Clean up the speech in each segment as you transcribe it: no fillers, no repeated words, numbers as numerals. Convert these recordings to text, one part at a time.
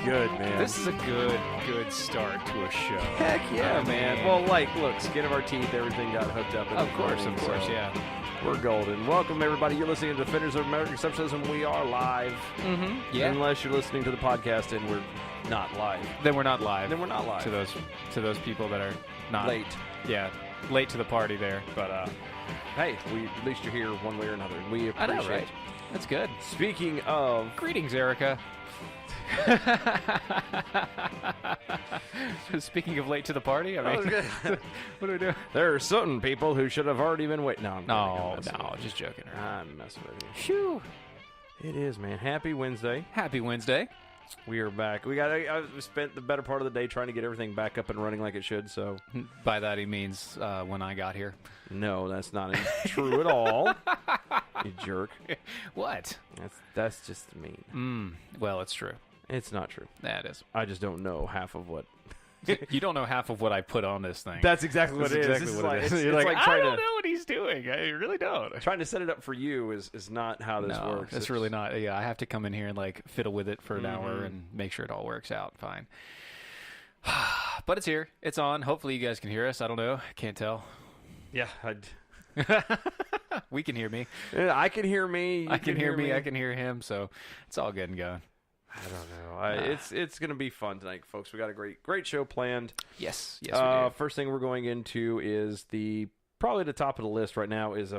good, man. This is a good start to a show. Heck yeah, man. Well, look, skin of our teeth, everything got hooked up. Of course, yeah. We're golden. Welcome, everybody. You're listening to Defenders of American Exceptionalism. We are live. Mm-hmm. Yeah. Unless you're listening to the podcast and we're not live. Then we're not live. Then we're not live. To those people that are not late. Yeah, late to the party there. But hey, at least you're here one way or another. We appreciate I know, right? That's good. Speaking of... Greetings, Erica. Speaking of late to the party, I mean, what do we do? There are certain people who should have already been waiting. No, just joking. I'm messing with you. Phew. It is, man. Happy Wednesday. Happy Wednesday. We are back. I spent the better part of the day trying to get everything back up and running like it should, so... By that he means when I got here. No, that's not true at all. You jerk. What? That's just mean. Well, it's true. It's not true. That is. I just don't know half of what... You don't know half of what I put on this thing. That's exactly what it is. Exactly what it is. You're like I don't know what he's doing. I really don't. Trying to set it up for you is not how this works. It's really not. Yeah, I have to come in here and fiddle with it for an hour and make sure it all works out fine. But it's here. It's on. Hopefully you guys can hear us. I don't know. Can't tell. Yeah. We can hear me. I can hear me. I can hear me. I can hear him. So it's all good and going. I don't know. It's going to be fun tonight, folks. We got a great show planned. Yes, we do. First thing we're going into is probably the top of the list right now is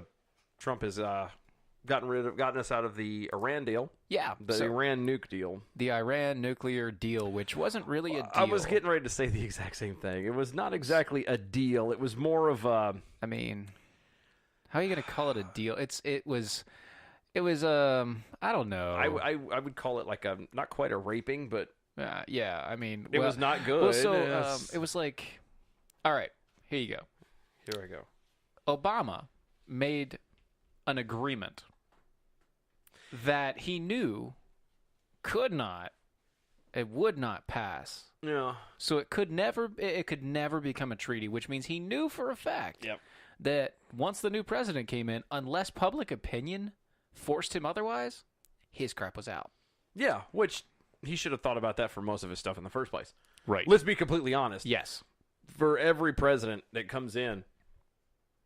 Trump has gotten us out of the Iran deal. Yeah, the Iran Nuke Deal. The Iran nuclear deal, which wasn't really a deal. I was getting ready to say the exact same thing. It was not exactly a deal. It was more of a... I mean, how are you going to call it a deal? It was I don't know. I would call it like not quite a raping, but yeah. I mean, it was not good. Well, so it was like, all right, here you go. Here I go. Obama made an agreement that he knew would not pass. Yeah. So it could never become a treaty, which means he knew for a fact that once the new president came in, unless public opinion forced him otherwise, his crap was out. Yeah, which he should have thought about that for most of his stuff in the first place. Right. Let's be completely honest. Yes. For every president that comes in,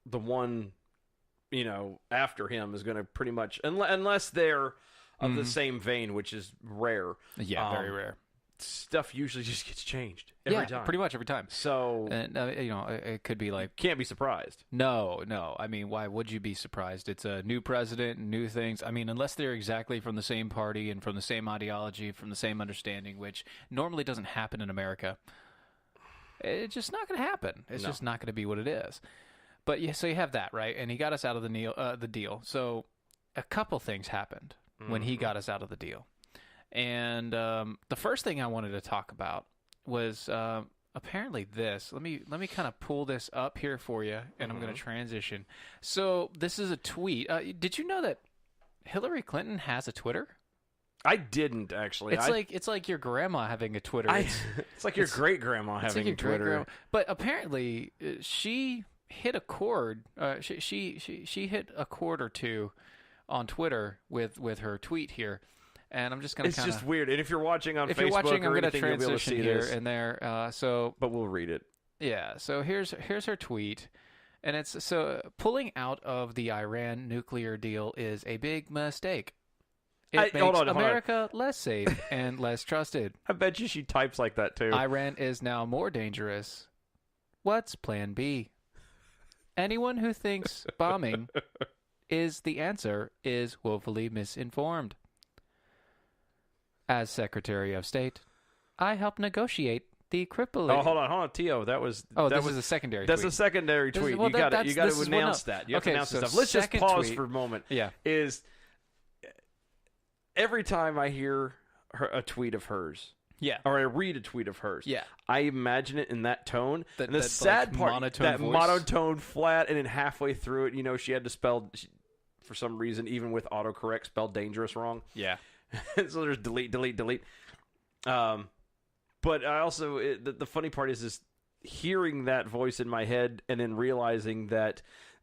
the one, after him is going to pretty much, unless they're of the same vein, which is rare. Yeah, very rare. Stuff usually just gets changed every time. Pretty much every time. So, and, it could be like... Can't be surprised. No. I mean, why would you be surprised? It's a new president and new things. I mean, unless they're exactly from the same party and from the same ideology, from the same understanding, which normally doesn't happen in America. It's just not going to happen. It's just not going to be what it is. But yeah, so you have that, right? And he got us out of the deal. So a couple things happened when he got us out of the deal. And the first thing I wanted to talk about was apparently this. Let me kind of pull this up here for you, and I'm going to transition. So this is a tweet. Did you know that Hillary Clinton has a Twitter? I didn't actually. It's like your grandma having a Twitter. It's like your great grandma having a Twitter. But apparently she hit a chord. She hit a chord or two on Twitter with her tweet here. And I'm just going to It's just weird. And if you're watching on Facebook you're watching, or I'm going anything, to you'll be able to transition see here this. and there. But we'll read it. Yeah. So here's her tweet. And it's pulling out of the Iran nuclear deal is a big mistake. It makes America less safe and less trusted. I bet you she types like that too. Iran is now more dangerous. What's plan B? Anyone who thinks bombing is the answer is woefully misinformed. As Secretary of State, I helped negotiate the crippling... Oh, hold on, Tio. This is a secondary tweet. That's a secondary tweet. You got to announce that. You have to announce stuff. Let's just pause for a moment. Yeah. Every time I hear a tweet of hers, or I read a tweet of hers, I imagine it in that tone. And the sad part, monotone, flat, and then halfway through it, she had to spell, for some reason, even with autocorrect, spell dangerous wrong. Yeah. So there's delete. But I also, the funny part is hearing that voice in my head and then realizing that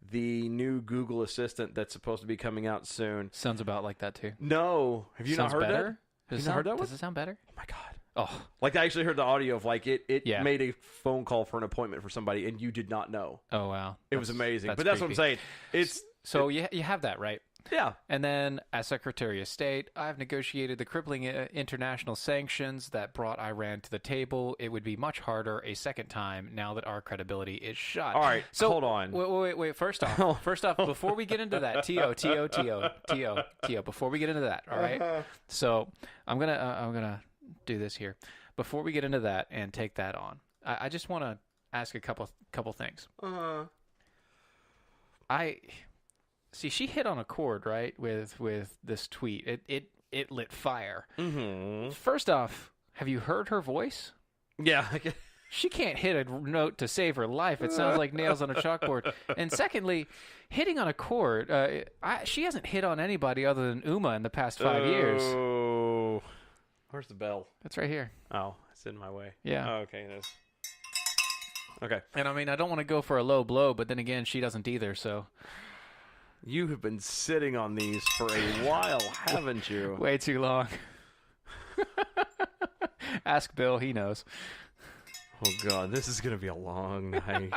the new Google Assistant that's supposed to be coming out soon sounds about like that too. No, have you not heard that? Does it sound better? Oh my God! Oh, like I actually heard the audio of like it made a phone call for an appointment for somebody, and you did not know. Oh wow, it was amazing. But that's creepy. What I'm saying. You have that right. Yeah. And then, as Secretary of State, I've negotiated the crippling international sanctions that brought Iran to the table. It would be much harder a second time now that our credibility is shot. All right, so hold on. Wait. First off, before we get into that, T.O., before we get into that, all right? So I'm gonna do this here. Before we get into that and take that on, I just want to ask a couple things. See, she hit on a chord, right, with this tweet. It lit fire. Mm-hmm. First off, have you heard her voice? Yeah. She can't hit a note to save her life. It sounds like nails on a chalkboard. And secondly, hitting on a chord, she hasn't hit on anybody other than Uma in the past 5 years. Oh. Where's the bell? It's right here. Oh, it's in my way. Yeah. Oh, okay. Okay. And I mean, I don't want to go for a low blow, but then again, she doesn't either, so... You have been sitting on these for a while, haven't you? Way too long. Ask Bill, he knows. Oh, God, this is going to be a long night.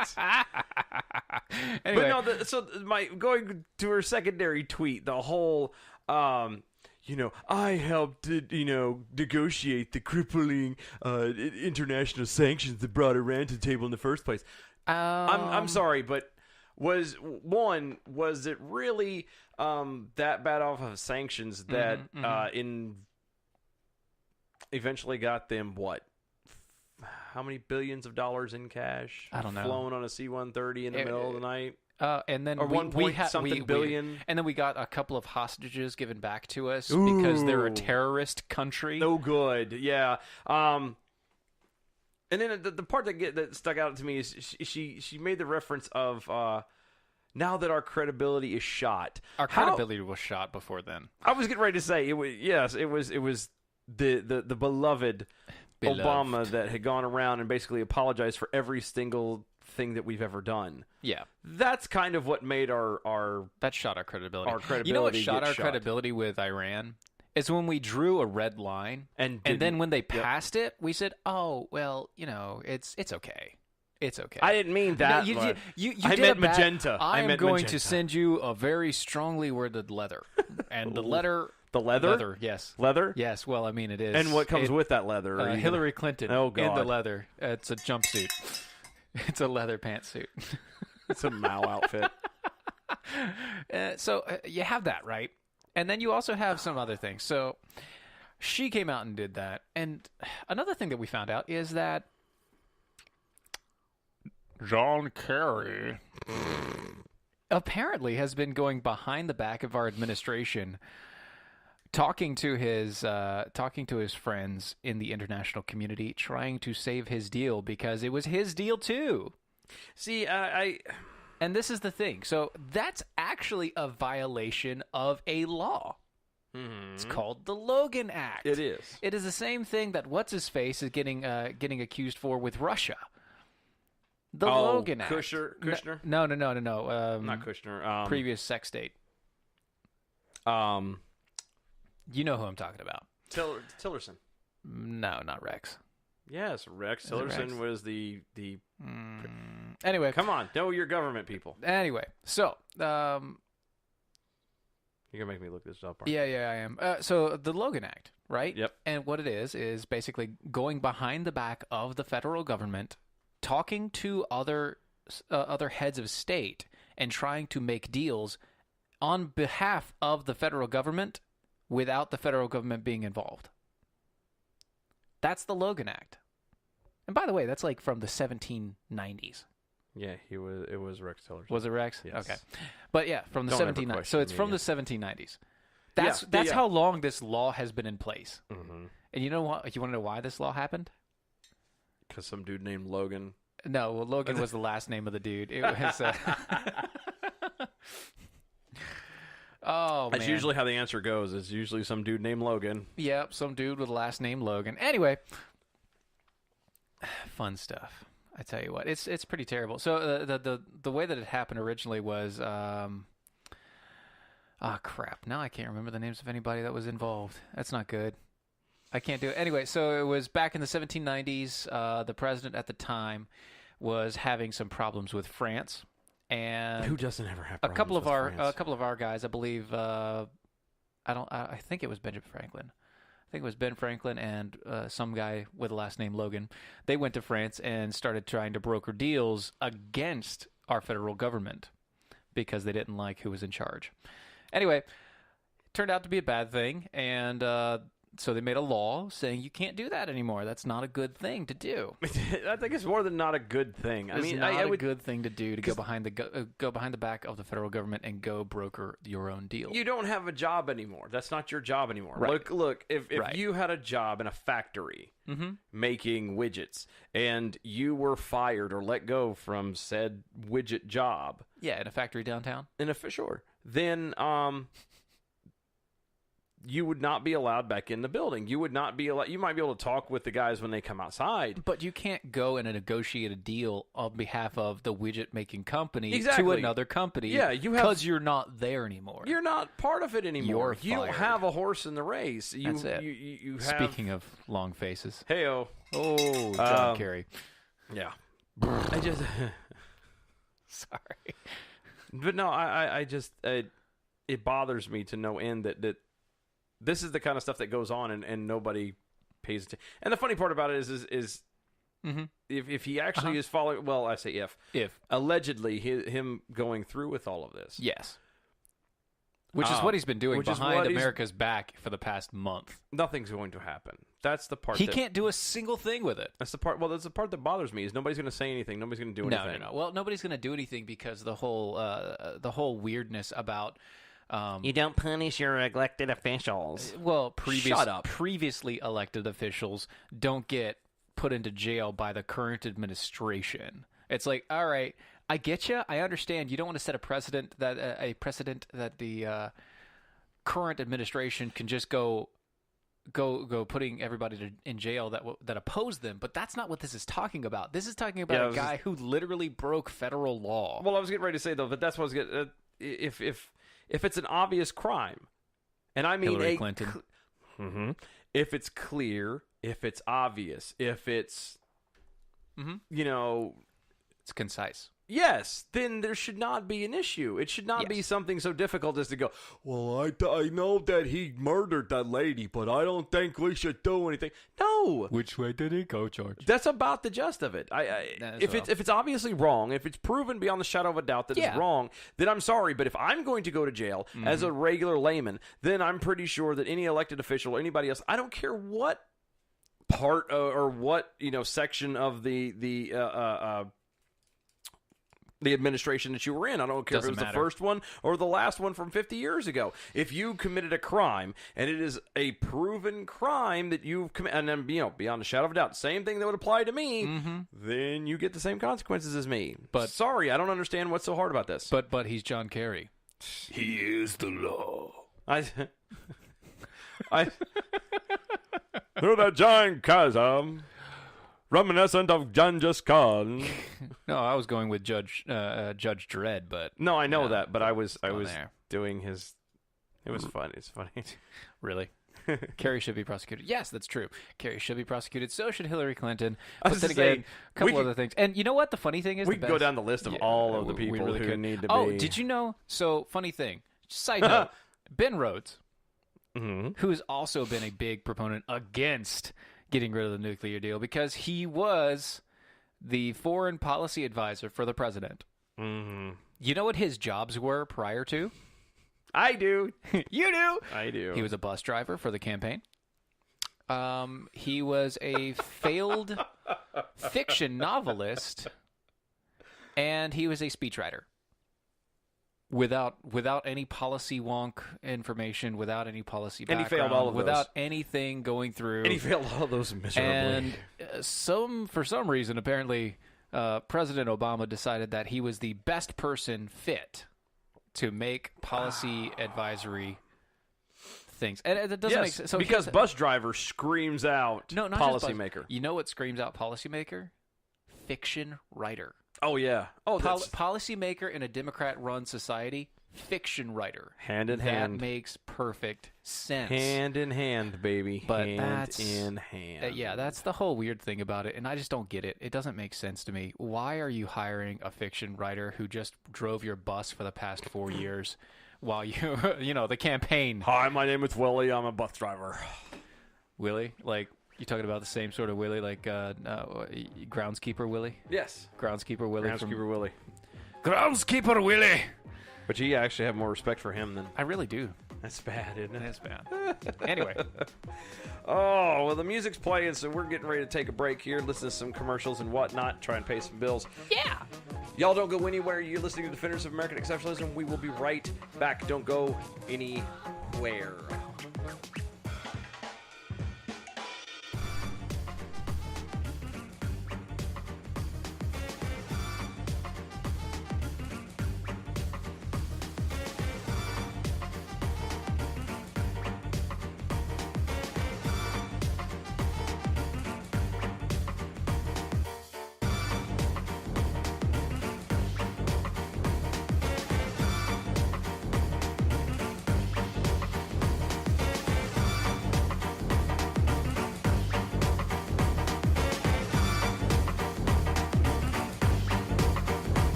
Anyway. But no, going to her secondary tweet, the whole, I helped, negotiate the crippling international sanctions that brought Iran to the table in the first place. I'm sorry, but... Was it really that bad off of sanctions that eventually got them what? How many billions of dollars in cash? I don't know. Flown on a C-130 in the middle of the night. And then or billion. And then we got a couple of hostages given back to us because they're a terrorist country. No good. Yeah. And then the part that stuck out to me is she made the reference of now that our credibility is shot. Our credibility was shot before then. I was getting ready to say it was the beloved Obama that had gone around and basically apologized for every single thing that we've ever done. Yeah, that's kind of what made our that shot our credibility. You know what shot our credibility with Iran? Is when we drew a red line, and then when they passed it, we said, "Oh, well, it's okay. It's okay." I didn't mean that. No, I meant magenta. I am going to send you a very strongly worded letter, and the letter. The leather? Leather, yes. Leather? Yes, well, I mean, it is. And what comes with that leather? Hillary Clinton oh, God. in the leather. It's a jumpsuit. It's a leather pantsuit. It's a Mao outfit. So you have that, right? And then you also have some other things. So she came out and did that. And another thing that we found out is that John Kerry apparently has been going behind the back of our administration, talking to his friends in the international community, trying to save his deal because it was his deal too. See, and this is the thing. So that's actually a violation of a law. Mm-hmm. It's called the Logan Act. It is. It is the same thing that what's-his-face is getting accused for with Russia. The Logan Act. Kushner? No. Not Kushner. Previous sex state. You know who I'm talking about. Tillerson. No, not Rex. Yes, Rex Tillerson was the Anyway. Come on, know your government, people. Anyway, so... You're going to make me look this up, aren't you? Yeah, I am. So the Logan Act, right? Yep. And what it is basically going behind the back of the federal government, talking to other heads of state, and trying to make deals on behalf of the federal government without the federal government being involved. That's the Logan Act. And by the way, that's like from the 1790s. Yeah, it was Rex Tillerson. Was it Rex? Yes. Okay. But yeah, from the 1790s. So it's from the 1790s. That's how long this law has been in place. Mm-hmm. And you know what? You want to know why this law happened? Because some dude named Logan. No, well, Logan was the last name of the dude. It was. Oh, man. That's usually how the answer goes. It's usually some dude named Logan. Yep, some dude with the last name Logan. Anyway, fun stuff. I tell you what, it's pretty terrible. So the way that it happened originally was, crap. Now I can't remember the names of anybody that was involved. That's not good. I can't do it. Anyway, so it was back in the 1790s. The president at the time was having some problems with France. And who doesn't ever have a couple of our guys, I believe, I think it was Benjamin Franklin. I think it was Ben Franklin and some guy with the last name Logan. They went to France and started trying to broker deals against our federal government because they didn't like who was in charge. Anyway, it turned out to be a bad thing, and so they made a law saying you can't do that anymore. That's not a good thing to do. I think it's more than not a good thing. It's not a good thing to do, to go behind the back of the federal government and go broker your own deal. You don't have a job anymore. That's not your job anymore. Right. Look. If you had a job in a factory making widgets and you were fired or let go from said widget job, in a factory downtown, then you would not be allowed back in the building. You would not be allowed. You might be able to talk with the guys when they come outside, but you can't go and negotiate a deal on behalf of the widget making company to another company. Yeah, because you're not there anymore. You're not part of it anymore. You don't have a horse in the race. That's it. You have... Speaking of long faces, hey-o. John Kerry. Yeah, I just sorry, but no, I just it bothers me to no end that. This is the kind of stuff that goes on and nobody pays attention. And the funny part about it is if he actually is following, well, I say if allegedly him going through with all of this. Yes. Which is what he's been doing behind America's back for the past month. Nothing's going to happen. That's the part. He can't do a single thing with it. That's the part. Well, that's the part that bothers me is nobody's going to say anything. Nobody's going to do anything. No. Well, nobody's going to do anything because the whole weirdness about. You don't punish your elected officials. Well, previously elected officials don't get put into jail by the current administration. It's like, all right, I get you. I understand. You don't want to set a precedent that the current administration can just go putting everybody in jail that oppose them. But that's not what this is talking about. This is talking about a guy who literally broke federal law. Well, I was getting ready to say though, but that's what I was getting. If it's an obvious crime, and I mean Hillary Clinton, if it's clear, if it's obvious, if it's, it's concise. Yes, then there should not be an issue. It should not be something so difficult as to go, well, I know that he murdered that lady, but I don't think we should do anything. No. Which way did he go, George? That's about the gist of it. If it's obviously wrong, if it's proven beyond the shadow of a doubt that it's wrong, then I'm sorry. But if I'm going to go to jail as a regular layman, then I'm pretty sure that any elected official or anybody else, I don't care what part or what section of the administration that you were in. I don't care if it was the first one or the last one from 50 years ago. If you committed a crime and it is a proven crime that you've committed, and then beyond a shadow of a doubt, same thing that would apply to me, then you get the same consequences as me. But sorry, I don't understand what's so hard about this. But he's John Kerry. He is the law. Through the giant chasm. Reminiscent of Genghis Khan. No, I was going with Judge Dredd, but no, I know that, but I was doing his. It was fun. It's funny. Really? Kerry should be prosecuted. Yes, that's true. Kerry should be prosecuted. So should Hillary Clinton. But then again, a couple other things. And you know what? The funny thing is, we can go down the list of all of the people who need to be. Oh, did you know? So funny thing. Side note: Ben Rhodes, who's also been a big proponent against getting rid of the nuclear deal because he was the foreign policy advisor for the president. You know what his jobs were prior to? I do. You do. I do. He was a bus driver for the campaign. He was a failed fiction novelist, and he was a speechwriter. Without any policy wonk information, without any policy background, and he failed all of without anything going through, and he failed all of those miserably. And for some reason, apparently, President Obama decided that he was the best person fit to make policy advisory things, and it doesn't make sense. So because bus driver screams out, not policymaker. You know what screams out policymaker? Fiction writer. Oh, yeah. Policymaker in a Democrat-run society, fiction writer. Hand in hand. That makes perfect sense. Hand in hand, baby. But hand in hand. Yeah, that's the whole weird thing about it, and I just don't get it. It doesn't make sense to me. Why are you hiring a fiction writer who just drove your bus for the past 4 years while you, the campaign? Hi, my name is Willie. I'm a bus driver. Willie? Like, you talking about the same sort of Willie, like Groundskeeper Willie? Yes. Groundskeeper Willie. Willie. Groundskeeper Willie! But you actually have more respect for him than... I really do. That's bad, isn't it? That's bad. Anyway. Oh, well, the music's playing, so we're getting ready to take a break here, listen to some commercials and whatnot, try and pay some bills. Yeah! Y'all don't go anywhere. You're listening to Defenders of American Exceptionalism. We will be right back. Don't go anywhere.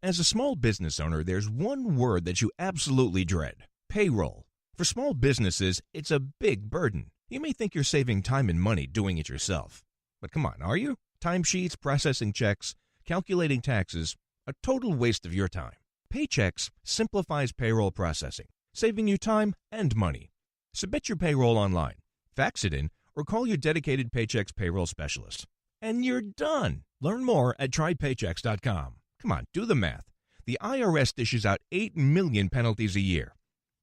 As a small business owner, there's one word that you absolutely dread: payroll. For small businesses, it's a big burden. You may think you're saving time and money doing it yourself. But come on, are you? Timesheets, processing checks, calculating taxes, a total waste of your time. Paychex simplifies payroll processing, saving you time and money. Submit your payroll online, fax it in, or call your dedicated Paychex payroll specialist. And you're done. Learn more at trypaychex.com. Come on, do the math. The IRS dishes out 8 million penalties a year.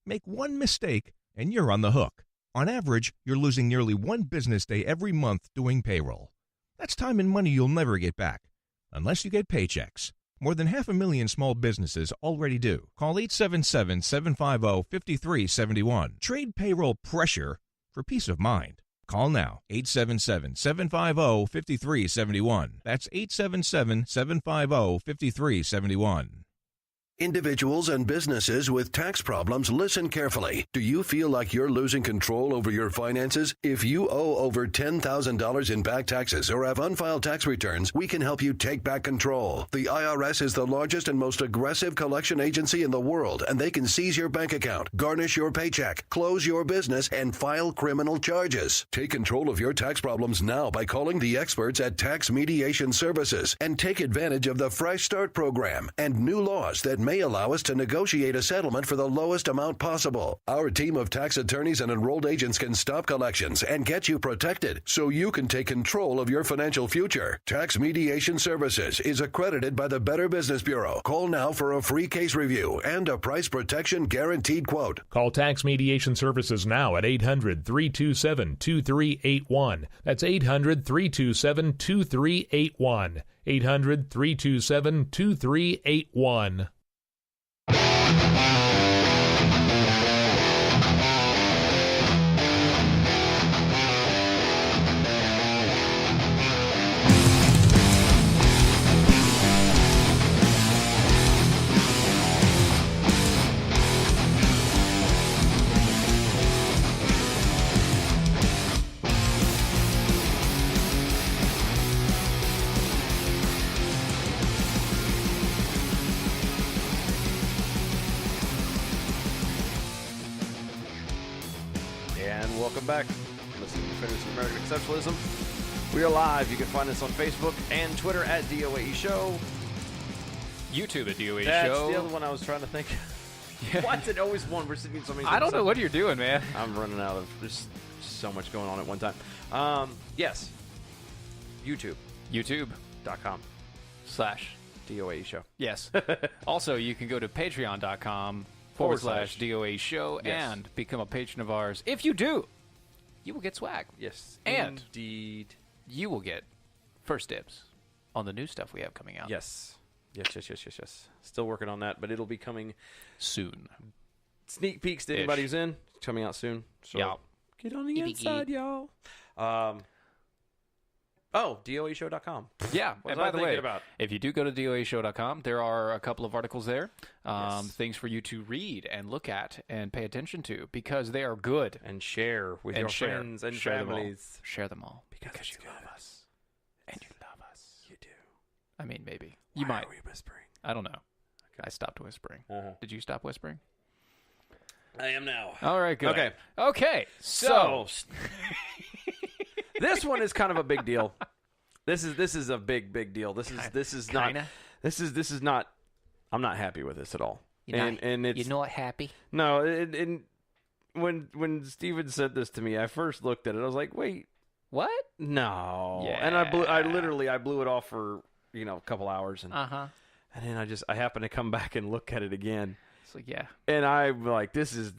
Make one mistake, and you're on the hook. On average, you're losing nearly one business day every month doing payroll. That's time and money you'll never get back, unless you get Paychex. More than 500,000 small businesses already do. Call 877-750-5371. Trade payroll pressure for peace of mind. Call now, 877-750-5371. That's 877-750-5371. Individuals and businesses with tax problems, listen carefully. Do you feel like you're losing control over your finances? If you owe over $10,000 in back taxes or have unfiled tax returns, we can help you take back control. The IRS is the largest and most aggressive collection agency in the world, and they can seize your bank account, garnish your paycheck, close your business, and file criminal charges. Take control of your tax problems now by calling the experts at Tax Mediation Services and take advantage of the Fresh Start program and new laws that may allow us to negotiate a settlement for the lowest amount possible. Our team of tax attorneys and enrolled agents can stop collections and get you protected so you can take control of your financial future. Tax Mediation Services is accredited by the Better Business Bureau. Call now for a free case review and a price protection guaranteed quote. Call Tax Mediation Services now at 800-327-2381. That's 800-327-2381. 800-327-2381. Welcome back. Listening to Defenders of American Exceptionalism. We are live. You can find us on Facebook and Twitter at DOAE Show. YouTube at DOAE Show. That's the other one I was trying to think. Yeah. Why is it always one? We're sitting in so many. I don't know what you're doing, man. I'm running out of just so much going on at one time. Yes. YouTube. YouTube.com/DOAE Show. Yes. Also, you can go to patreon.com/DOA Show and become a patron of ours. If you do, you will get swag. Yes, and indeed. You will get first dibs on the new stuff we have coming out. Yes. Still working on that, but it'll be coming soon. Sneak peeks to anybody who's in. It's coming out soon. So get on the inside, y'all. Oh, DOAshow.com. Yeah. And by the way, if you do go to DOAshow.com, there are a couple of articles there, things for you to read and look at and pay attention to because they are good. And share with your friends and families. Share them all. Because you love us. And you love us. You do. I mean, maybe. You might. Why are we whispering? I don't know. Okay. I stopped whispering. Did you stop whispering? I am now. All right, good. Okay. So this one is kind of a big deal. This is a big deal. This is not. I'm not happy with this at all. You're not happy? No. And when Steven said this to me, I first looked at it. I was like, wait, what? No. Yeah. And I blew it off for a couple hours and and then I happened to come back and look at it again. It's like, yeah. And I'm like, this is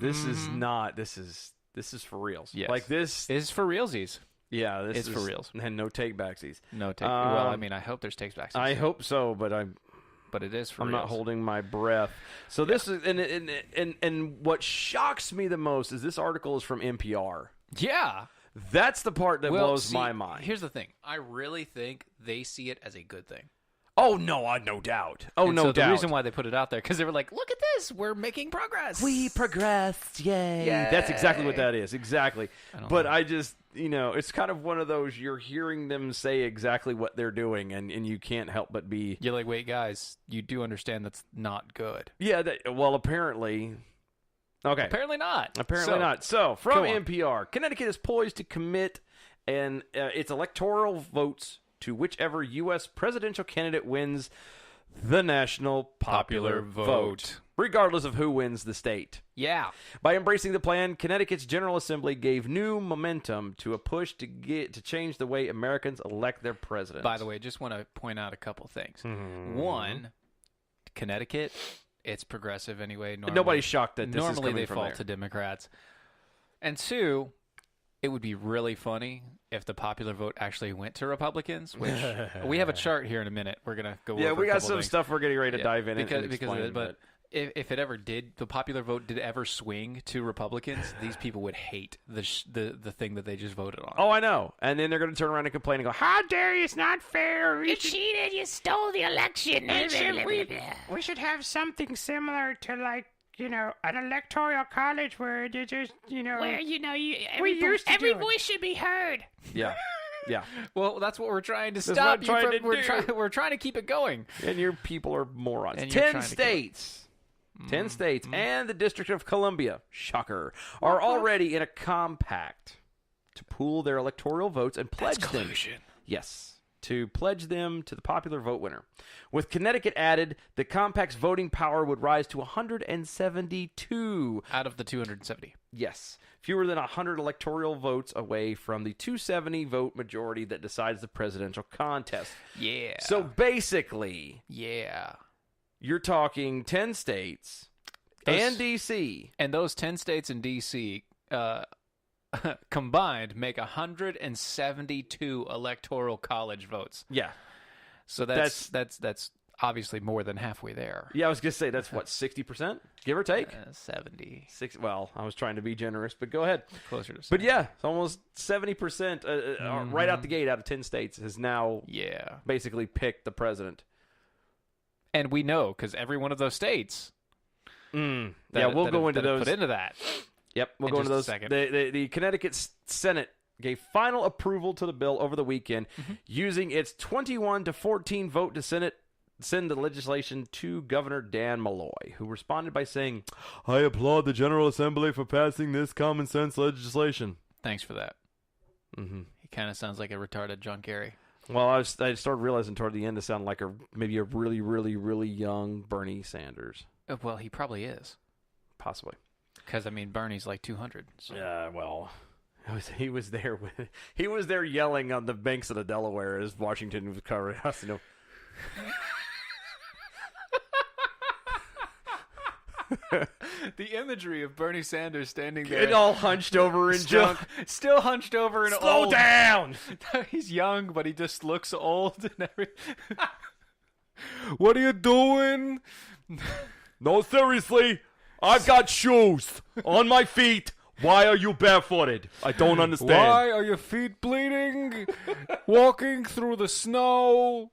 for reals. Yes. Like this is for realsies. Yeah, this is for reals. And no take backsies. No take. Well, I mean, I hope there's take backsies. I hope so, but it is for I'm reals. Not holding my breath. So this is and what shocks me the most is this article is from NPR. Yeah. That's the part that blows my mind. Here's the thing. I really think they see it as a good thing. Oh, no, no doubt. Oh, and no so doubt. The reason why they put it out there, because they were like, look at this. We're making progress. We progressed. Yay. That's exactly what that is. Exactly. But I just, it's kind of one of those, you're hearing them say exactly what they're doing, and you can't help but be. You're like, wait, guys, you do understand that's not good. Yeah, well, apparently. Okay. Apparently not. So, from NPR, Connecticut is poised to commit its electoral votes to whichever U.S. presidential candidate wins the national popular vote, regardless of who wins the state. Yeah. By embracing the plan, Connecticut's General Assembly gave new momentum to a push to change the way Americans elect their president. By the way, just want to point out a couple things. One, Connecticut, it's progressive anyway. Nobody's shocked that this is normally coming they from fall there. to Democrats. And two, it would be really funny if the popular vote actually went to Republicans, which we have a chart here in a minute. We're going to go over a couple we got some things. stuff we're getting ready to dive in because and explain. But if it ever did, the popular vote did ever swing to Republicans, these people would hate the thing that they just voted on. Oh, I know. And then they're going to turn around and complain and go, how dare you, it's not fair. You cheated, you stole the election. We should have something similar to an electoral college where you just, where every voice should be heard. Yeah. Yeah. Well, that's what we're trying to stop you from. We're trying to keep it going. And your people are morons. And 10 states. 10 states and the District of Columbia, shocker, are already in a compact to pool their electoral votes and pledge them. Collusion. Yes. To pledge them to the popular vote winner. With Connecticut added, the compact's voting power would rise to 172. Out of the 270. Yes. Fewer than 100 electoral votes away from the 270 vote majority that decides the presidential contest. Yeah. So basically, you're talking 10 states and D.C. And those 10 states and D.C. Combined make 172 electoral college votes. Yeah. So that's obviously more than halfway there. Yeah, I was going to say, that's what, 60%? Give or take? 70. Well, I was trying to be generous, but go ahead. Closer to 70. But yeah, it's almost 70% right out the gate out of 10 states has now basically picked the president. And we know, because every one of those states... we'll go into those. Put into that. Yep, we'll go into those. The Connecticut Senate gave final approval to the bill over the weekend, using its 21-14 vote to send the legislation to Governor Dan Malloy, who responded by saying, "I applaud the General Assembly for passing this common sense legislation." Thanks for that. He kind of sounds like a retarded John Kerry. Well, I started realizing toward the end to sound like maybe a really, really, really young Bernie Sanders. Well, he probably is. Possibly. Because, Bernie's like 200. So. Yeah, well, he was there yelling on the banks of the Delaware as Washington was covering us. The imagery of Bernie Sanders standing there. And all hunched over in junk. Still hunched over and old. Slow down! He's young, but he just looks old and everything. What are you doing? No, seriously. I've got shoes on my feet. Why are you barefooted? I don't understand. Why are your feet bleeding? walking through the snow.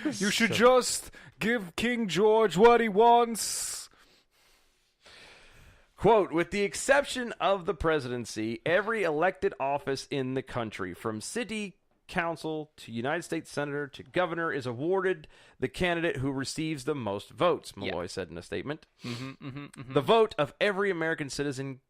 You should just give King George what he wants. Quote, with the exception of the presidency, every elected office in the country, from city council to United States senator to governor, is awarded the candidate who receives the most votes, Malloy said in a statement. The vote of every American citizen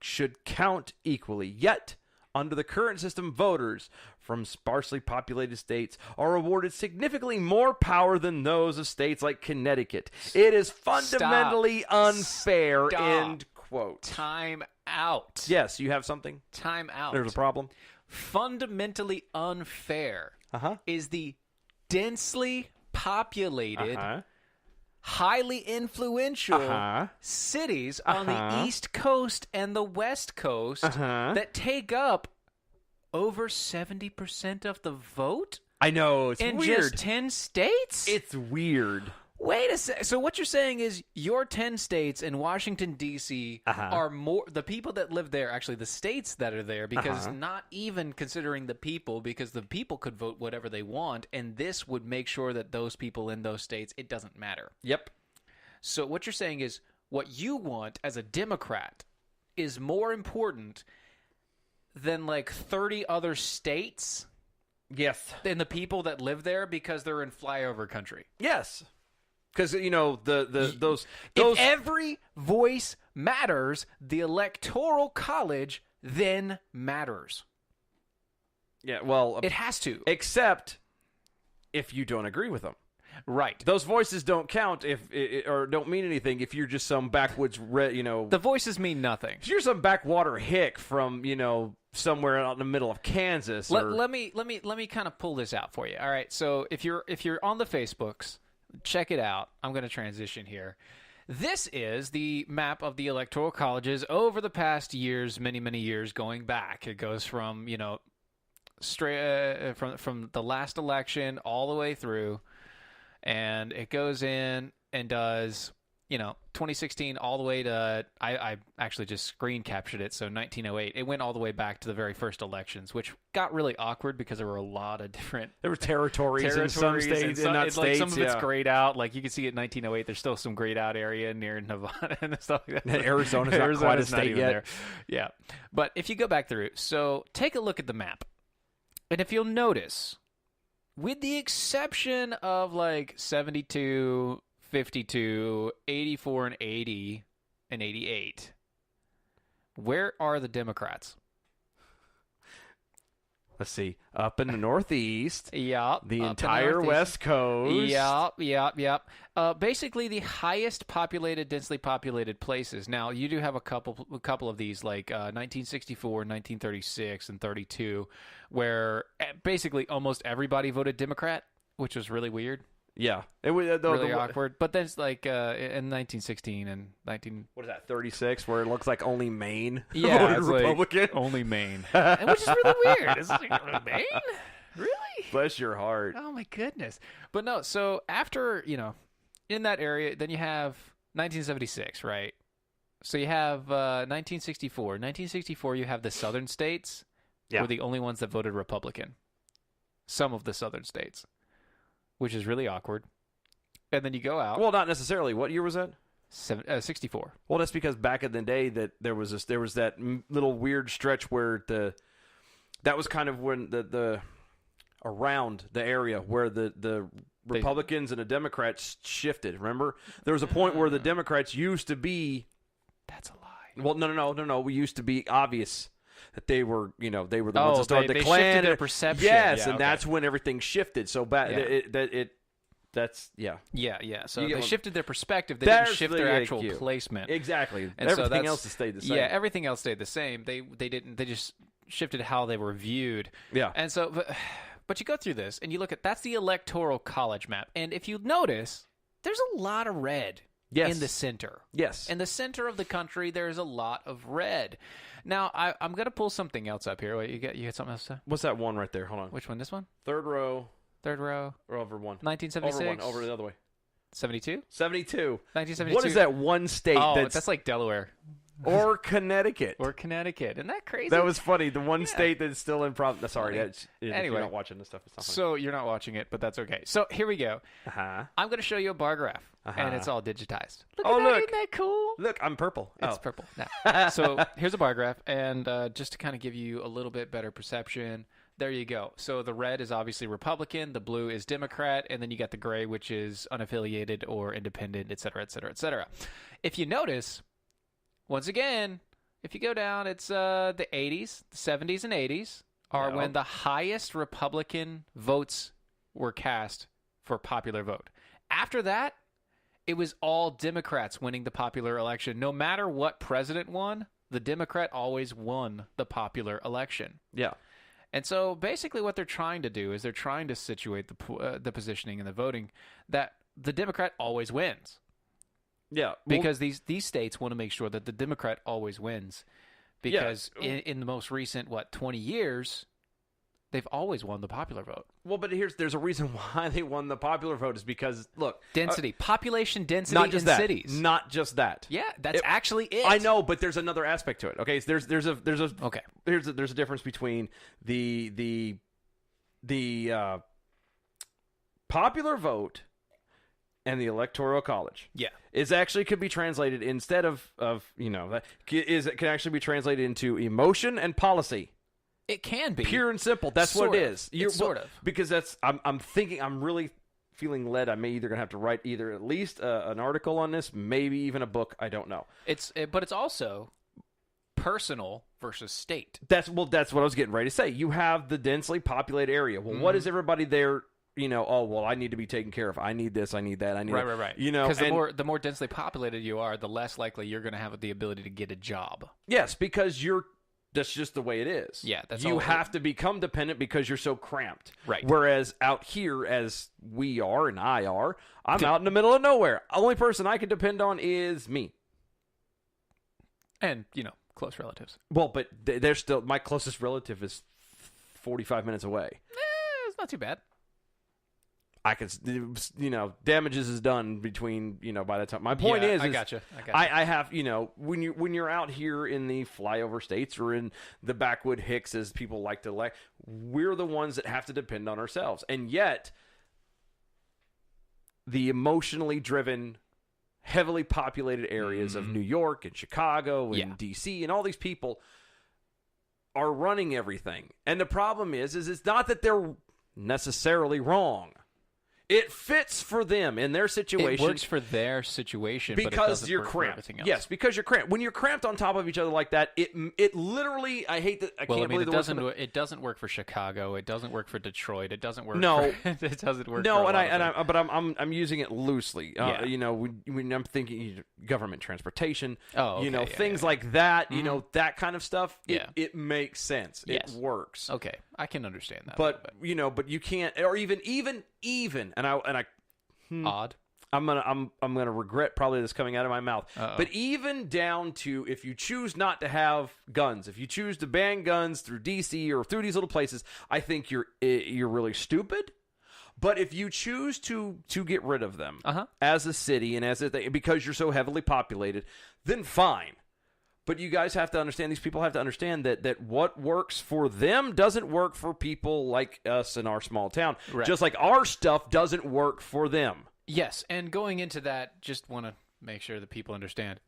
should count equally. Yet, under the current system, voters from sparsely populated states are awarded significantly more power than those of states like Connecticut. It is fundamentally unfair, end quote. Time out. Yes, you have something? Time out. There's a problem? Fundamentally unfair is the densely populated, highly influential cities on the East Coast and the West Coast that take up over 70% of the vote? I know, it's in weird. Just 10 states? It's weird. Wait a sec. So what you're saying is your 10 states in Washington, D.C. are more, the people that live there, actually the states that are there, because not even considering the people, because the people could vote whatever they want, and this would make sure that those people in those states, it doesn't matter. Yep. So what you're saying is what you want as a Democrat is more important than like 30 other states? Yes. Than the people that live there because they're in flyover country? Yes. Because, you know, those if every voice matters, the Electoral College then matters. Yeah, well, it has to. Except if you don't agree with them. Right. Those voices don't count or don't mean anything if you're just some backwoods, The voices mean nothing. If you're some backwater hick from, somewhere out in the middle of Kansas. Let me kind of pull this out for you. All right. So if you're on the Facebooks, check it out. I'm going to transition here. This is the map of the electoral colleges over the past years, many, many years going back. It goes from, straight from the last election all the way through, and it goes in and does, 2016 all the way to, I actually just screen captured it, so 1908. It went all the way back to the very first elections, which got really awkward because there were a lot of different... There were territories in some states, some of it's grayed out. Like, you can see at 1908, there's still some grayed out area near Nevada and stuff like that. Arizona's not quite a state yet. There. Yeah. But if you go back through, so take a look at the map. And if you'll notice, with the exception of like 72... 52, 84, and 80, and 88. Where are the Democrats? Let's see. Up in the Northeast. Yep. The entire West Coast. Yep. Basically, the highest populated, densely populated places. Now, you do have a couple of these, like 1964, 1936, and 32, where basically almost everybody voted Democrat, which was really weird. Yeah, it was really awkward. But then it's like in 1916 and 36, where it looks like only Maine voted Republican. Like only Maine, which is really weird. It's like, Maine, really? Bless your heart. Oh my goodness. But no. So after in that area, then you have 1976, right? So you have 1964. 1964, you have the southern states were the only ones that voted Republican. Some of the southern states. Which is really awkward. And then you go out. Well, not necessarily. What year was that? 64. Well, that's because back in the day that there was that little weird stretch where that was kind of when the around the area where the Republicans and the Democrats shifted. Remember, there was a point where the Democrats used to be. That's a lie. Well, no. We used to be obvious. That they were the ones that started the Klan. Shifted their perception. Yes, and that's when everything shifted. So that's Yeah. So they shifted their perspective. They didn't shift their actual placement. Exactly. And everything else stayed the same. Yeah, everything else stayed the same. They didn't. They just shifted how they were viewed. Yeah. And so, but you go through this and you look at that's the Electoral College map, and if you notice, there's a lot of red. Yes. In the center. Yes. In the center of the country, there's a lot of red. Now, I'm going to pull something else up here. Wait, you got something else to say? What's that one right there? Hold on. Which one? This one? Third row. Or over one. 1976? Over one. Over the other way. 72? 72. 1972. What is that one state that's like Delaware. Or Connecticut. Isn't that crazy? That was funny. The one state that's still in problem. Sorry. Anyway. If you're not watching this stuff, it's not funny. So you're not watching it, but that's okay. So here we go. I'm going to show you a bar graph, and it's all digitized. Look at that. Look. Isn't that cool? Look, I'm purple. It's purple. No. So here's a bar graph, and just to kind of give you a little bit better perception, there you go. So the red is obviously Republican, the blue is Democrat, and then you got the gray, which is unaffiliated or independent, et cetera, et cetera, et cetera. If you notice, once again, if you go down, it's the 80s, the 70s, and 80s are when the highest Republican votes were cast for popular vote. After that, it was all Democrats winning the popular election. No matter what president won, the Democrat always won the popular election. Yeah. And so basically what they're trying to do is they're trying to situate the positioning and the voting that the Democrat always wins. Yeah. Because these states want to make sure that the Democrat always wins. Because in the most recent, 20 years, they've always won the popular vote. Well, but there's a reason why they won the popular vote is because, look. Density. Population density in cities. Not just that. Yeah, that's actually it. I know, but there's another aspect to it. Okay, so there's a difference between the popular vote and the electoral college. Yeah. Is actually could be translated instead of it can actually be translated into emotion and policy. It can be pure and simple. That's what it is. Sort of because I'm really feeling led. I may either gonna have to write either at least an article on this, maybe even a book. I don't know. But it's also personal versus state. That's what I was getting ready to say. You have the densely populated area. Well, what is everybody there? I need to be taken care of. I need this. I need that. I need that. Right. Because the more densely populated you are, the less likely you're going to have the ability to get a job. Yes, because that's just the way it is. Yeah, you have to become dependent because you're so cramped. Right. Whereas out here, as we are and I'm out in the middle of nowhere. Only person I can depend on is me. And close relatives. Well, but they're still my closest relative is 45 minutes away. It's not too bad. I could, damages is done between, by the time. My point is, I gotcha. I have, when you're out here in the flyover states or in the backwood hicks, as people like to like, we're the ones that have to depend on ourselves. And yet, the emotionally driven, heavily populated areas of New York and Chicago and D.C. and all these people are running everything. And the problem is it's not that they're necessarily wrong. It fits for them in their situation. It works for their situation because you're cramped. Yes, because you're cramped. When you're cramped on top of each other like that, it literally. I hate that. Can't believe it doesn't work for Chicago. It doesn't work for Detroit. It doesn't work. No, it doesn't work. No, for but I'm using it loosely. When I'm thinking government transportation. Things like that. That kind of stuff. It makes sense. Yes. It works. Okay, I can understand that. But but you can't, or even. Odd. I'm gonna regret probably this coming out of my mouth. But even down to if you choose not to have guns, if you choose to ban guns through DC or through these little places, I think you're really stupid. But if you choose to get rid of them as a city and as a thing, because you're so heavily populated, then fine. But you guys have to understand, these people have to understand that what works for them doesn't work for people like us in our small town. Right. Just like our stuff doesn't work for them. Yes, and going into that, just want to make sure that people understand,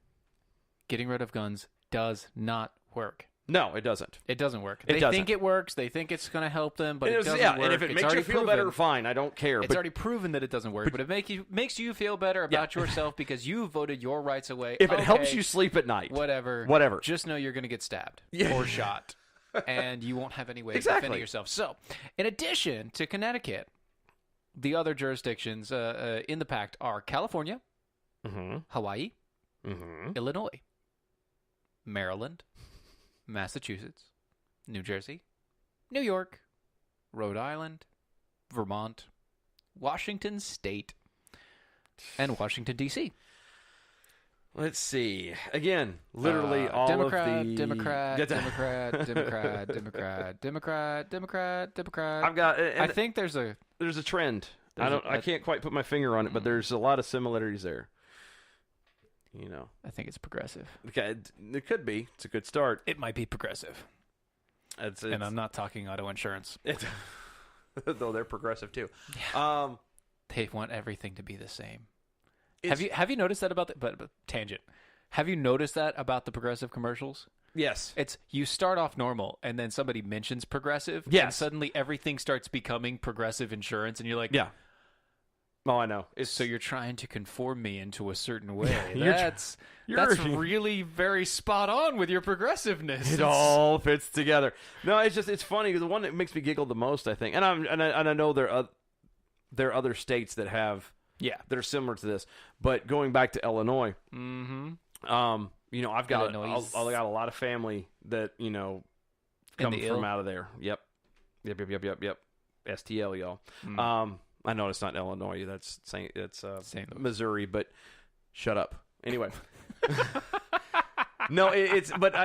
getting rid of guns does not work. No, it doesn't. It doesn't work. They think it works. They think it's going to help them, but it doesn't work. And if it makes you feel better, fine. I don't care. It's already proven that it doesn't work, but it makes you feel better about yourself because you voted your rights away. If it helps you sleep at night. Whatever. Just know you're going to get stabbed or shot, and you won't have any way of defending yourself. So, in addition to Connecticut, the other jurisdictions in the pact are California, Hawaii, Illinois, Maryland, Massachusetts, New Jersey, New York, Rhode Island, Vermont, Washington State, and Washington, D.C. Let's see. Again, literally all Democrat, of the... Democrat. I've got... I think there's a trend. I can't quite put my finger on it, but there's a lot of similarities there. I think it's progressive. Okay, it could be. It's a good start. It might be progressive. And I'm not talking auto insurance. Though they're progressive too. Yeah. They want everything to be the same. Have you noticed that about the but tangent? Have you noticed that about the progressive commercials? Yes. It's you start off normal and then somebody mentions progressive and suddenly everything starts becoming progressive insurance and you're like, yeah. Oh, I know. So you're trying to conform me into a certain way. That's really very spot on with your progressiveness. It all fits together. No, it's funny. The one that makes me giggle the most, I think, and I know there are other states that have that are similar to this. But going back to Illinois, I've got a lot of family that come from out of there. Yep. STL, y'all. I know it's not Illinois. That's Missouri, but shut up. Anyway, no, it's but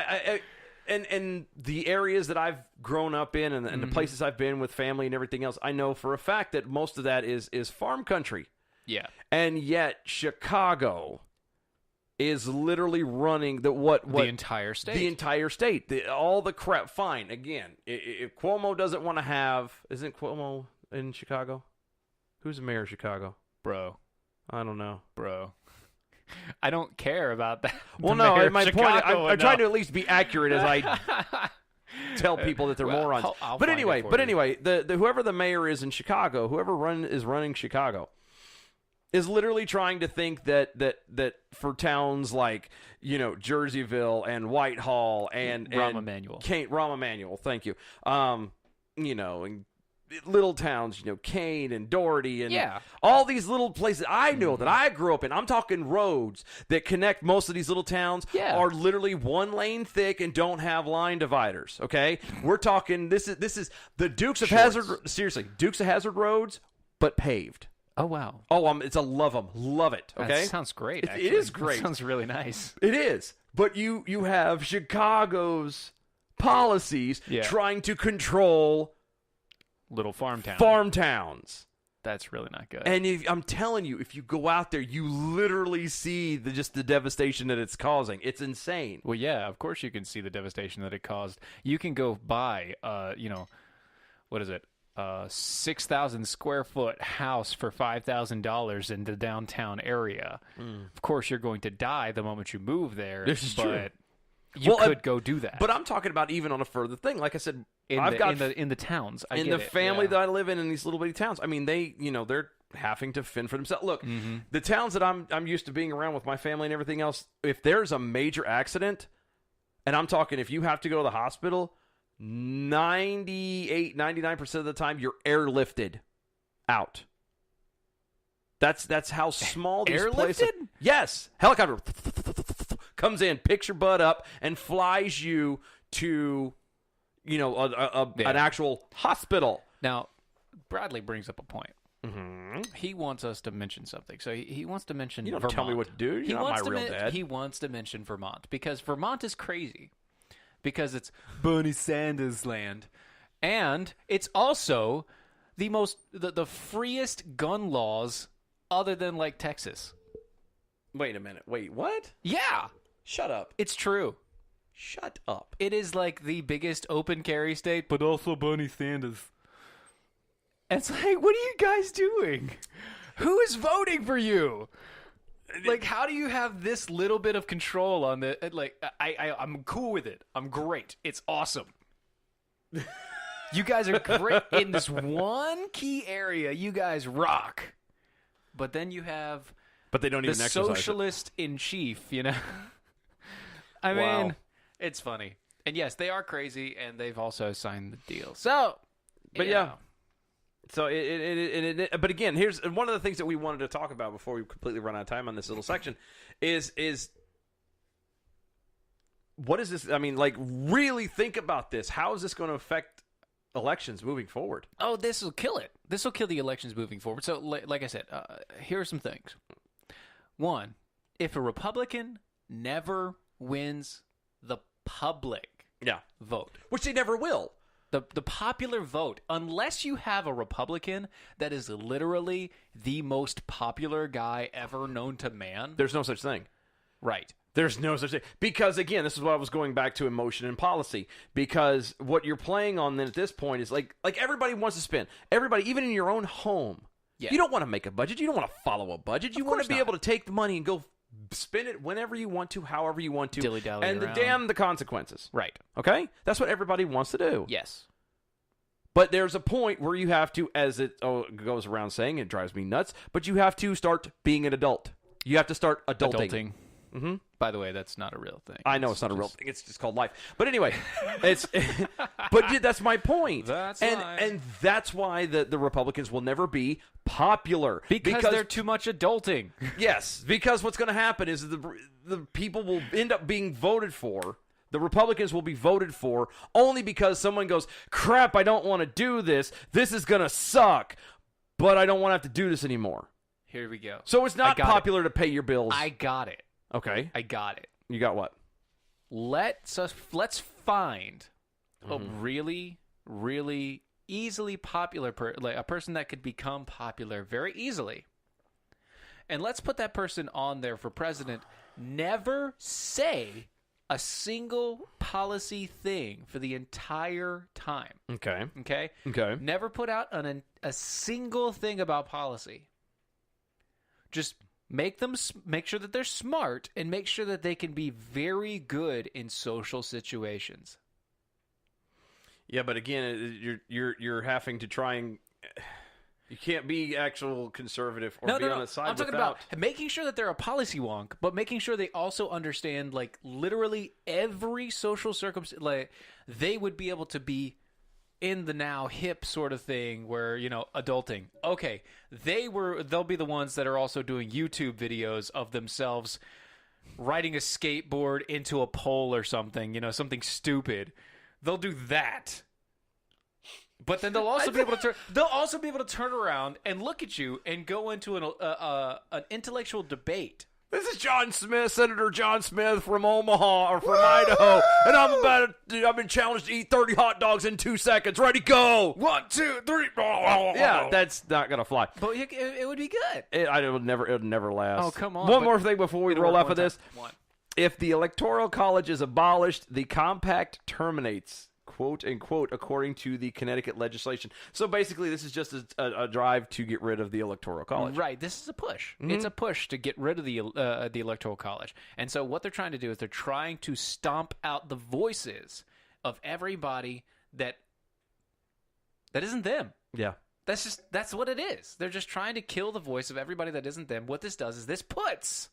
and the areas that I've grown up in and the places I've been with family and everything else, I know for a fact that most of that is farm country. Yeah, and yet Chicago is literally running the entire state. The entire state. All the crap. Fine. Again, if Cuomo doesn't want to have, isn't Cuomo in Chicago? Who's the mayor of Chicago? Bro. I don't know. Bro. I don't care about that. Well, no, my point, I'm trying to at least be accurate as I tell people that they're morons. But anyway, the whoever the mayor is in Chicago, whoever is running Chicago, is literally trying to think that for towns like, Jerseyville and Whitehall and Rahm Emanuel. Rahm Emanuel, thank you. And little towns, Kane and Doherty and all these little places I know that I grew up in. I'm talking roads that connect most of these little towns are literally one lane thick and don't have line dividers, okay? We're talking this is the Dukes of Hazzard, seriously, Dukes of Hazzard roads, but paved. Oh, wow. Oh, it's a love it, okay? That sounds great, actually. It is great. That sounds really nice. It is. But you have Chicago's policies trying to control little farm towns. That's really not good. And I'm telling you, if you go out there, you literally see the devastation that it's causing. It's insane. Well, yeah, of course you can see the devastation that it caused. You can go buy, what is it? 6,000 square foot house for $5,000 in the downtown area. Of course, you're going to die the moment you move there. This is true. You could go do that. But I'm talking about even on a further thing. Like I said, in the towns. In the family that I live in these little bitty towns. I mean, they're having to fend for themselves. Look, the towns that I'm used to being around with my family and everything else, if there's a major accident, and I'm talking if you have to go to the hospital, 99% of the time you're airlifted out. That's how small these places. Airlifted? Yes, helicopter comes in, picks your butt up, and flies you to, an actual hospital. Now, Bradley brings up a point. He wants us to mention something. So he wants to mention Vermont. Vermont. Tell me what to do. You're not my real dad. He wants to mention Vermont because Vermont is crazy. Because it's Bernie Sanders land. And it's also the freest gun laws other than like Texas. Wait a minute. Wait, what? Yeah. Shut up. It's true. Shut up. It is like the biggest open carry state, but also Bernie Sanders. And it's like, what are you guys doing? Who is voting for you? Like, how do you have this little bit of control on the? Like, I'm cool with it. I'm great. It's awesome. You guys are great in this one key area. You guys rock. But then you have, but they don't even the socialist in chief. I mean, it's funny. And yes, they are crazy, and they've also signed the deal. So, but yeah. So but again, here's one of the things that we wanted to talk about before we completely run out of time on this little section is what is this? I mean, like, really think about this. How is this going to affect elections moving forward? Oh, this will kill it. This will kill the elections moving forward. So, like I said, here are some things. One, if a Republican never wins the public vote, which they never will. The popular vote, unless you have a Republican that is literally the most popular guy ever known to man. There's no such thing. Right. There's no such thing. Because, again, this is what I was going back to emotion and policy. Because what you're playing on then at this point is like everybody wants to spend. Everybody, even in your own home. Yeah. You don't want to make a budget. You don't want to follow a budget. You want to be able to take the money and go spend it whenever you want to, however you want to. Dilly-dally and around. damn the consequences. Right. Okay? That's what everybody wants to do. Yes. But there's a point where you have to, as it goes around saying, it drives me nuts, but you have to start being an adult. You have to start adulting. Mm-hmm. By the way, that's not a real thing. I know it's not a real thing. It's just called life. But anyway, but that's my point. And that's why the Republicans will never be popular because they're too much adulting. Yes, because what's going to happen is the people will end up being voted for. The Republicans will be voted for only because someone goes, crap, I don't want to do this. This is going to suck, but I don't want to have to do this anymore. Here we go. So it's not popular to pay your bills. I got it. Okay. I got it. You got what? Let's find a really, really easily popular a person that could become popular very easily. And let's put that person on there for president. Never say a single policy thing for the entire time. Okay. Okay? Okay. Never put out a single thing about policy. Just make sure that they're smart and make sure that they can be very good in social situations. Yeah, but again, you're having to try and you can't be actual conservative or be on the side. I'm talking about making sure that they're a policy wonk, but making sure they also understand like literally every social circumstance. Like they would be able to be in the now hip sort of thing where, adulting. Okay, they'll be the ones that are also doing YouTube videos of themselves riding a skateboard into a pole or something, something stupid. They'll do that. But then they'll also be able to turn around and look at you and go into an intellectual debate. This is John Smith, Senator John Smith from Omaha or from Idaho, and I've been challenged to eat 30 hot dogs in 2 seconds. Ready, go! 1, 2, 3. Yeah, that's not gonna fly. But it would be good. It would never last. Oh, come on! One more thing before we roll off of this. If the Electoral College is abolished, the compact terminates. Quote unquote, according to the Connecticut legislation. So basically, this is just a drive to get rid of the Electoral College. Right. This is a push. Mm-hmm. It's a push to get rid of the Electoral College. And so what they're trying to do is they're trying to stomp out the voices of everybody that isn't them. Yeah. That's what it is. They're just trying to kill the voice of everybody that isn't them. What this does is this puts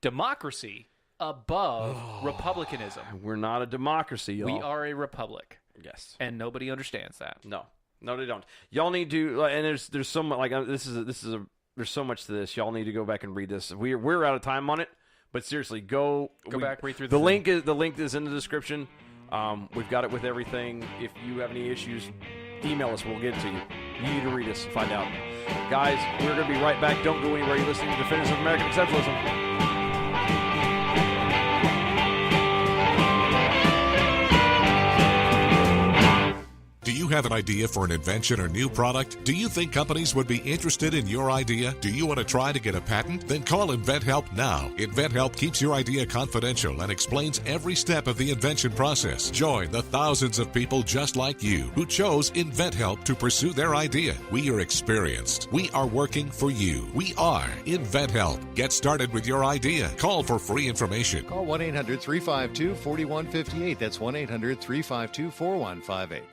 democracy above republicanism. We're not a democracy, y'all. We are a republic. Yes. And nobody understands that. No, they don't. Y'all need to, and there's so much, there's so much to this. Y'all need to go back and read this. We're out of time on it, but seriously, go back, read through the link. The link is in the description. We've got it with everything. If you have any issues, email us. We'll get it to you. You need to read us, find out. Guys, we're going to be right back. Don't go anywhere. You're listening to Defenders of American Exceptionalism. Do you have an idea for an invention or new product? Do you think companies would be interested in your idea? Do you want to try to get a patent? Then call InventHelp now. InventHelp keeps your idea confidential and explains every step of the invention process. Join the thousands of people just like you who chose InventHelp to pursue their idea. We are experienced. We are working for you. We are InventHelp. Get started with your idea. Call for free information. Call 1-800-352-4158. That's 1-800-352-4158.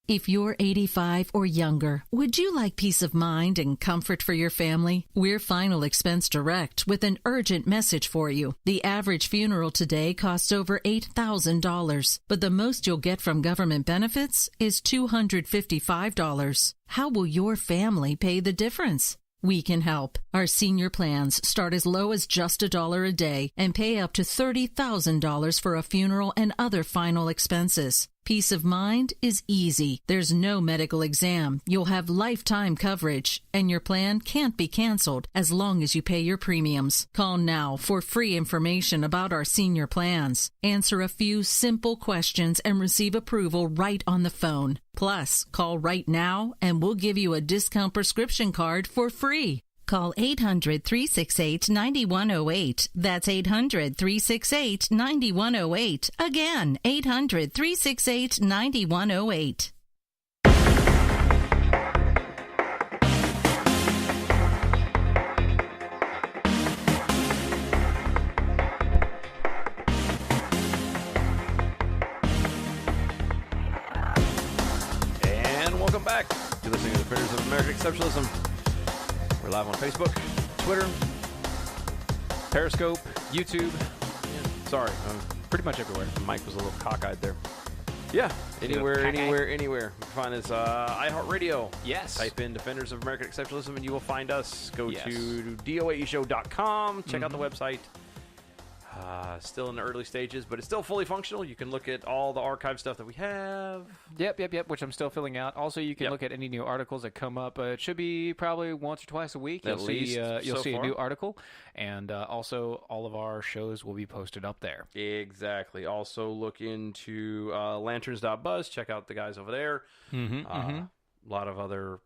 If you're 85 or younger, would you like peace of mind and comfort for your family? We're Final Expense Direct with an urgent message for you. The average funeral today costs over $8,000, but the most you'll get from government benefits is $255. How will your family pay the difference? We can help. Our senior plans start as low as just $1 a day and pay up to $30,000 for a funeral and other final expenses. Peace of mind is easy. There's no medical exam. You'll have lifetime coverage, and your plan can't be canceled as long as you pay your premiums. Call now for free information about our senior plans. Answer a few simple questions and receive approval right on the phone. Plus, call right now and we'll give you a discount prescription card for free. Call 800-368-9108. That's 800-368-9108. Again, 800-368-9108. Welcome back. You're listening to the Defenders of American Exceptionalism. We're live on Facebook, Twitter, Periscope, YouTube. Yeah. Sorry, pretty much everywhere. Mike was a little cockeyed there. Yeah, anywhere. You can find us iHeartRadio. Yes. Type in Defenders of American Exceptionalism and you will find us. Go to doaeshow.com. Check out the website. Still in the early stages, but it's still fully functional. You can look at all the archive stuff that we have. Yep, which I'm still filling out. Also, you can look at any new articles that come up. It should be probably once or twice a week. You'll see a new article, and also all of our shows will be posted up there. Exactly. Also, look into Lanterns.buzz. Check out the guys over there. A lot of other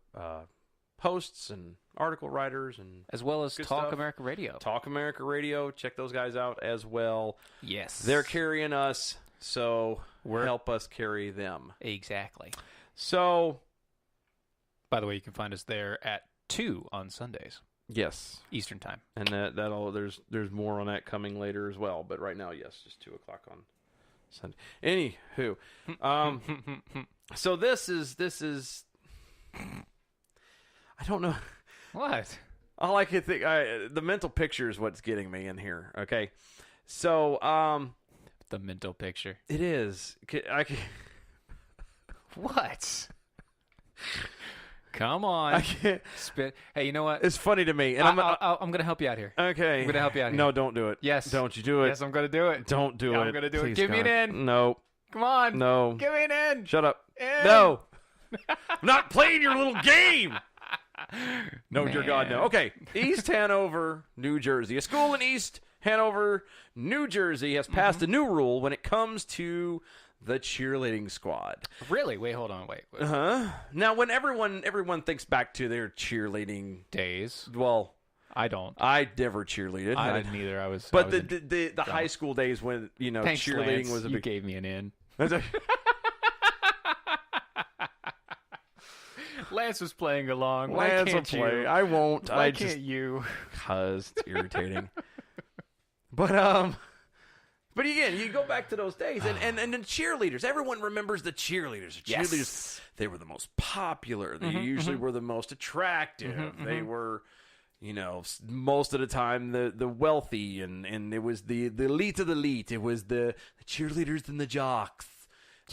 hosts and article writers, and as well as Talk stuff. America Radio. Talk America Radio. Check those guys out as well. Yes. They're carrying us, so help us carry them. Exactly. So, by the way, you can find us there at 2 on Sundays. Yes. Eastern time. And that'll there's more on that coming later as well, but right now, yes, just 2 o'clock on Sunday. Anywho, so this is I don't know. What? All I can think, the mental picture is what's getting me in here. Okay, so the mental picture. It is. What? Come on. I can't spit. Hey, you know what? It's funny to me, and I'm gonna help you out here. Okay, I'm gonna help you out here. No, don't do it. Yes, don't you do it? Yes, I'm gonna do it. Don't do it. I'm gonna do Please, it. Give me an in. No. Come on. No. Give me an in. Shut up. In. No. I'm not playing your little game. No, dear God, no. Okay, East Hanover, New Jersey. A school in East Hanover, New Jersey has passed a new rule when it comes to the cheerleading squad. Really? Wait, hold on. Wait. Now, when everyone thinks back to their cheerleading days, well, I don't. I never cheerleaded. I didn't either. But the high school days when Thanks, cheerleading Lance. was a You big. gave me an in. Lance was playing along. Lance will play. I won't. Why can't you? Because it's irritating. But again, you go back to those days, and the cheerleaders. Everyone remembers the cheerleaders. The cheerleaders, Yes. They were the most popular. They usually were the most attractive. They were, most of the time the wealthy, and it was the elite of the elite. It was the cheerleaders and the jocks.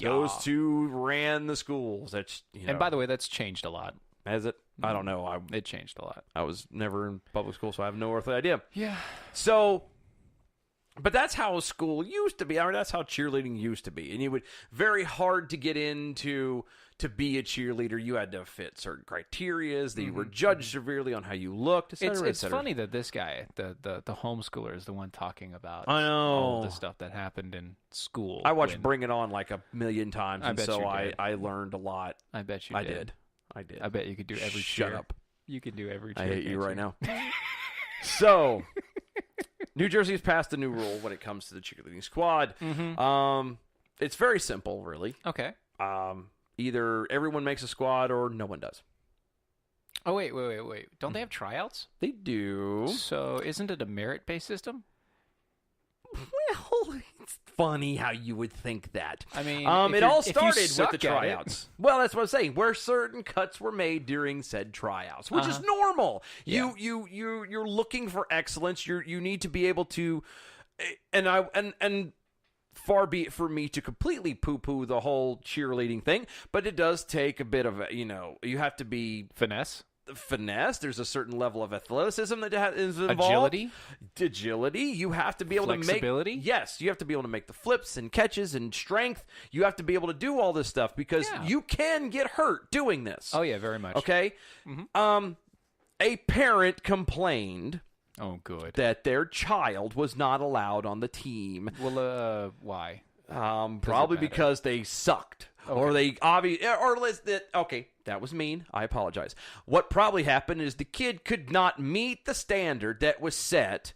Those two ran the schools. That's And by the way, that's changed a lot. Has it? I don't know. It changed a lot. I was never in public school, so I have no earthly idea. Yeah. So, but that's how school used to be. I mean, that's how cheerleading used to be. And you would very hard to get into to be a cheerleader. You had to fit certain criteria. That you were judged severely on how you looked. Et cetera, it's funny that this guy, the homeschooler, is the one talking about I know all the stuff that happened in school. I watched Bring It On like a million times, I bet so you did. I learned a lot. I bet you did. I did. I bet you could do every Shut cheer. up. You could do every cheer. I hate you right now. So, New Jersey has passed a new rule when it comes to the cheerleading squad. It's very simple, really. Okay. Either everyone makes a squad or no one does. Oh, wait. Don't they have tryouts? They do. So, isn't it a merit-based system? Well, it's funny how you would think that. I mean, it all started with the tryouts. tryouts. Well, that's what I'm saying. Where certain cuts were made during said tryouts, which is normal. Yeah. You're looking for excellence. You need to be able to, and far be it for me to completely poo-poo the whole cheerleading thing, but it does take a bit of you have to be finesse. There's a certain level of athleticism that is involved. Agility. You have to be able to make flexibility. Yes, you have to be able to make the flips and catches and strength. You have to be able to do all this stuff because you can get hurt doing this. Oh yeah, very much. Okay. A parent complained. Oh, good. That their child was not allowed on the team. Well, why? Probably because they sucked. Okay. Or they okay, that was mean. I apologize. What probably happened is the kid could not meet the standard that was set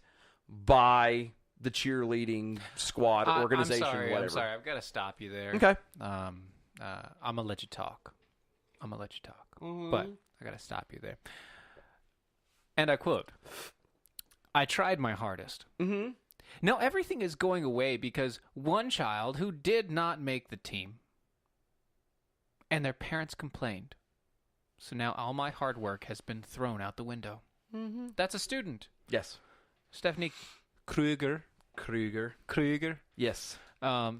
by the cheerleading squad organization. I'm whatever. sorry. I've got to stop you there. Okay. I'm gonna let you talk. Mm-hmm. But I got to stop you there. And I quote, "I tried my hardest." Mm-hmm. Now everything is going away because one child who did not make the team, and their parents complained. So now all my hard work has been thrown out the window. Mm-hmm. That's a student. Yes. Stephanie Kruger. Yes.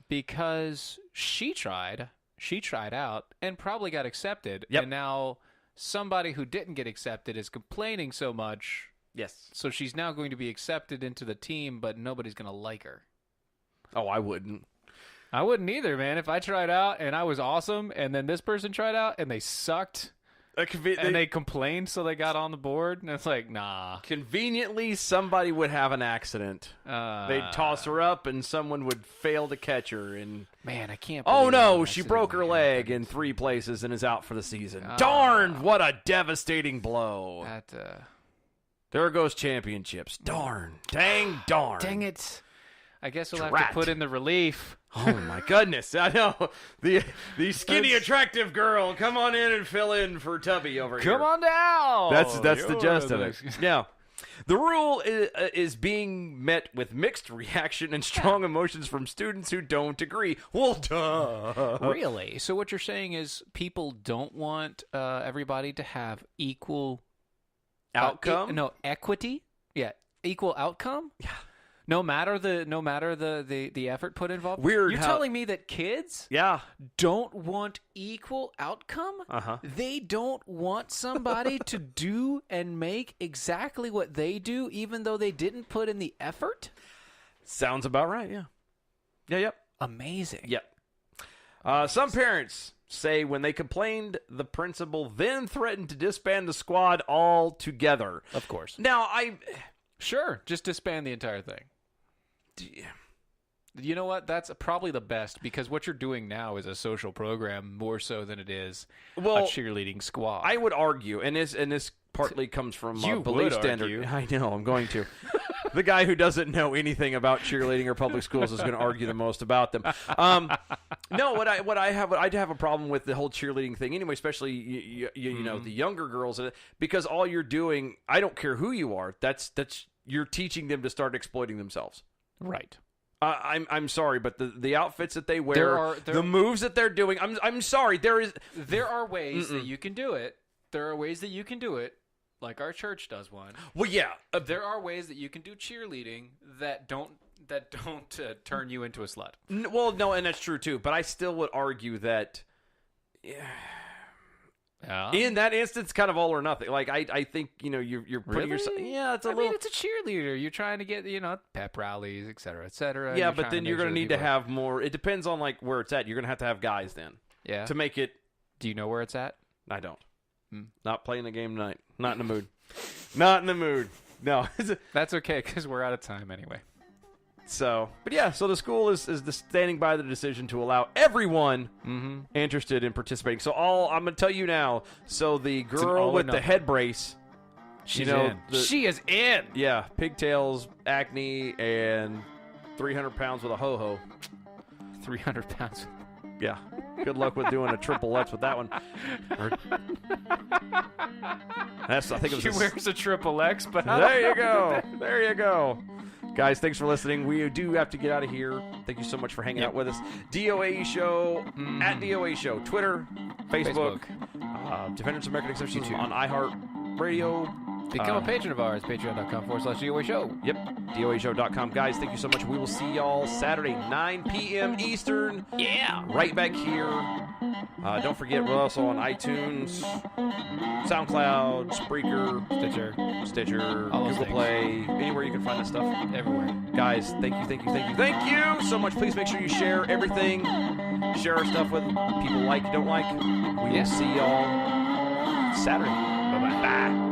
Because she tried out and probably got accepted. Yep. And now somebody who didn't get accepted is complaining so much. Yes. So she's now going to be accepted into the team, but nobody's going to like her. Oh, I wouldn't. I wouldn't either, man. If I tried out and I was awesome, and then this person tried out and they sucked, and they complained, so they got on the board, and it's like, nah. Conveniently, somebody would have an accident. They'd toss her up, and someone would fail to catch her. And man, I can't. Oh no, she broke her leg in 3 places and is out for the season. Darn! What a devastating blow. There goes championships. Darn. Dang darn. Dang it. I guess we'll have to put in the relief. Oh, my goodness. I know. The skinny, attractive girl. Come on in and fill in for Tubby over here. Come on down. That's the gist of it. Now, the rule is being met with mixed reaction and strong emotions from students who don't agree. Well, duh. Really? So what you're saying is people don't want everybody to have equal outcome? Equity? Yeah, equal outcome? Yeah. No matter the effort put involved. Weird. You're telling me that kids don't want equal outcome? Uh-huh. They don't want somebody to do and make exactly what they do, even though they didn't put in the effort? Sounds about right, yeah. Yep. Amazing. Yep. Some parents say when they complained, the principal then threatened to disband the squad altogether. Of course. Now, Sure, just disband the entire thing. You know what? That's probably the best, because what you're doing now is a social program more so than it is a cheerleading squad. I would argue, and this partly comes from belief standard. I know, I'm going to. The guy who doesn't know anything about cheerleading or public schools is going to argue the most about them. No, I have a problem with the whole cheerleading thing anyway, especially you know, the younger girls, because all you're doing, I don't care who you are, that's you're teaching them to start exploiting themselves. Right. I'm sorry, but the outfits that they wear, the moves that they're doing, I'm sorry. There are ways that you can do it. There are ways that you can do it, like our church does one. Well, yeah. There are ways that you can do cheerleading that don't turn you into a slut. Well, no, and that's true too. But I still would argue that. In that instance, kind of all or nothing. Like I think you're putting yourself. Yeah, it's a little. I mean, it's a cheerleader. You're trying to get pep rallies, et cetera, et cetera. Yeah, but then you're going to need to have more. It depends on like where it's at. You're going to have guys then. Yeah. To make it. Do you know where it's at? I don't. Not playing the game tonight. Not in the mood. Not in the mood. No. That's okay, because we're out of time anyway. So, but yeah, so the school is standing by the decision to allow everyone interested in participating. So I'm going to tell you now. So the girl with the head brace, she's in. She is in. Yeah, pigtails, acne, and 300 pounds with a ho-ho. 300 pounds. Yeah. Good luck with doing a triple X with that one. I think it was. She wears a triple X, but there you go. There you go. Guys, thanks for listening. We do have to get out of here. Thank you so much for hanging out with us. DOA Show, at DOA Show, Twitter, Facebook. Defenders of American Exceptions on iHeartRadio. Become a patron of ours, patreon.com/DOA Show. Yep, DOAShow.com. Guys, thank you so much. We will see y'all Saturday, 9 p.m. Eastern. Yeah. Right back here. Don't forget, we're also on iTunes, SoundCloud, Spreaker, Stitcher, Google Play, anywhere you can find this stuff. Everywhere. Guys, thank you so much. Please make sure you share everything. Share our stuff with people like, don't like. We will see y'all Saturday. Bye-bye. Bye.